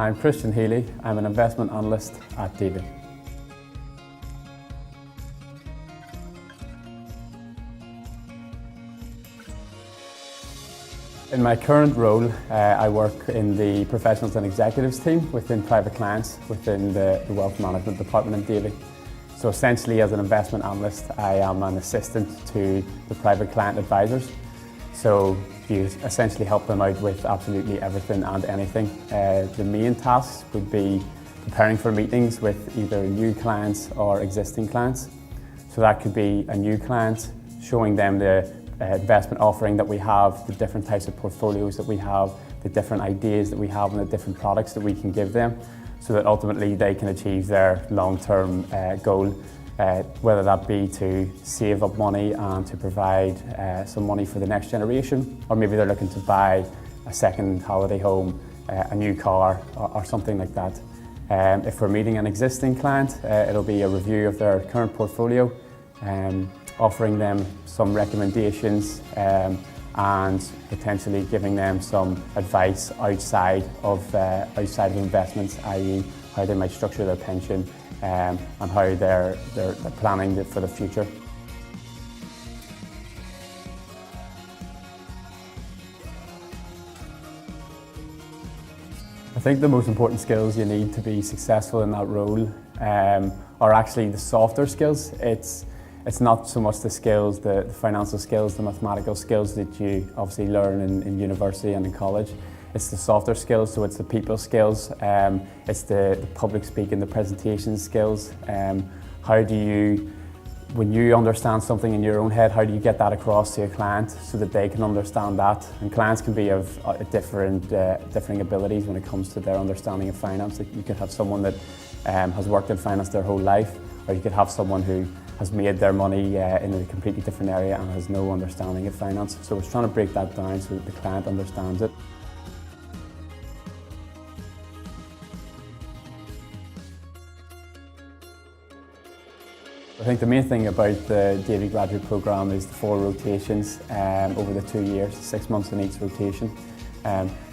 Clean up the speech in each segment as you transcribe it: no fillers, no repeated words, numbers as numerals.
I'm Kristian Healy. I'm an investment analyst at Davy. In my current role, I work in the professionals and executives team within private clients within the wealth management department in Davy. So essentially, as an investment analyst, I am an assistant to the private client advisors. So you essentially help them out with absolutely everything and anything. The main tasks would be preparing for meetings with either new clients or existing clients. So that could be a new client, showing them the investment offering that we have, the different types of portfolios that we have, the different ideas that we have and the different products that we can give them, so that ultimately they can achieve their long-term goal, whether that be to save up money and to provide some money for the next generation, or maybe they're looking to buy a second holiday home, a new car or something like that. If we're meeting an existing client, it'll be a review of their current portfolio, offering them some recommendations and potentially giving them some advice outside of investments, i.e. how they might structure their pension and how they're planning for the future. I think the most important skills you need to be successful in that role are actually the softer skills. It's not so much the skills, the financial skills, the mathematical skills that you obviously learn in university and in college. It's the softer skills, so it's the people skills, it's the public speaking, the presentation skills. How do you, when you understand something in your own head, how do you get that across to a client so that they can understand that? And clients can be of different abilities when it comes to their understanding of finance. You could have someone that has worked in finance their whole life, or you could have someone who has made their money in a completely different area and has no understanding of finance. So it's trying to break that down so that the client understands it. I think the main thing about the Davy graduate programme is the 4 rotations over the 2 years, 6 months in each rotation.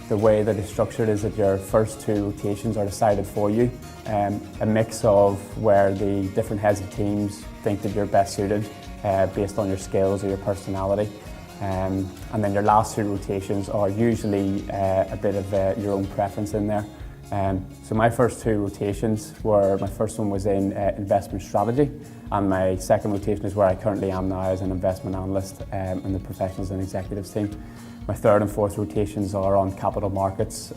The way that it's structured is that your first 2 rotations are decided for you, a mix of where the different heads of teams think that you're best suited based on your skills or your personality. And then your last 2 rotations are usually a bit of your own preference in there. So my first 2 rotations were, my first one was in investment strategy, and my second rotation is where I currently am now as an investment analyst in the professionals and executives team. My third and fourth rotations are on capital markets,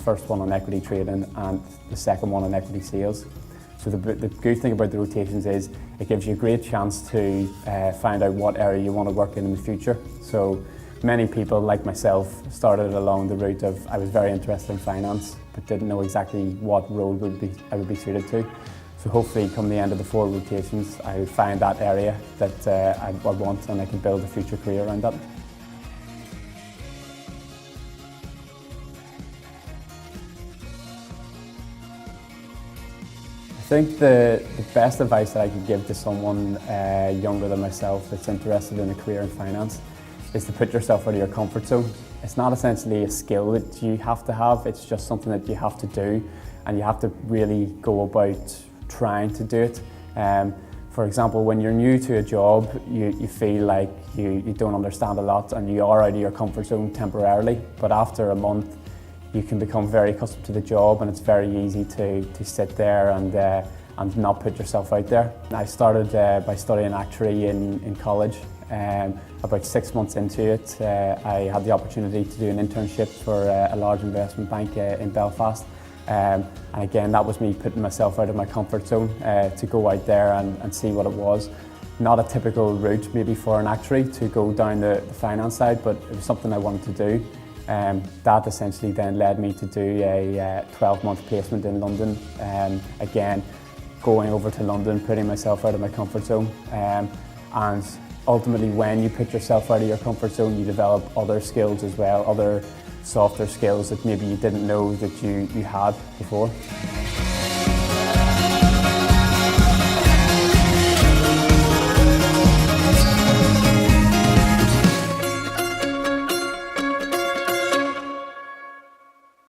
first one on equity trading and the second one on equity sales. So the good thing about the rotations is it gives you a great chance to find out what area you want to work in the future. So many people, like myself, started along the route of I was very interested in finance but didn't know exactly what role I would be suited to. So hopefully come the end of the 4 rotations I would find that area that I want, and I can build a future career around that. I think the best advice that I could give to someone younger than myself that's interested in a career in finance is to put yourself out of your comfort zone. It's not essentially a skill that you have to have, it's just something that you have to do, and you have to really go about trying to do it. For example, when you're new to a job, you feel like you don't understand a lot and you are out of your comfort zone temporarily, but after a month you can become very accustomed to the job and it's very easy to sit there and not put yourself out there. I started by studying actuary in college. About 6 months into it, I had the opportunity to do an internship for a large investment bank in Belfast. And again, that was me putting myself out of my comfort zone to go out there and see what it was. Not a typical route maybe for an actuary to go down the finance side, but it was something I wanted to do. That essentially then led me to do a 12-month placement in London. Again, going over to London, putting myself out of my comfort zone. And ultimately, when you put yourself out of your comfort zone, you develop other skills as well, other softer skills that maybe you didn't know that you had before.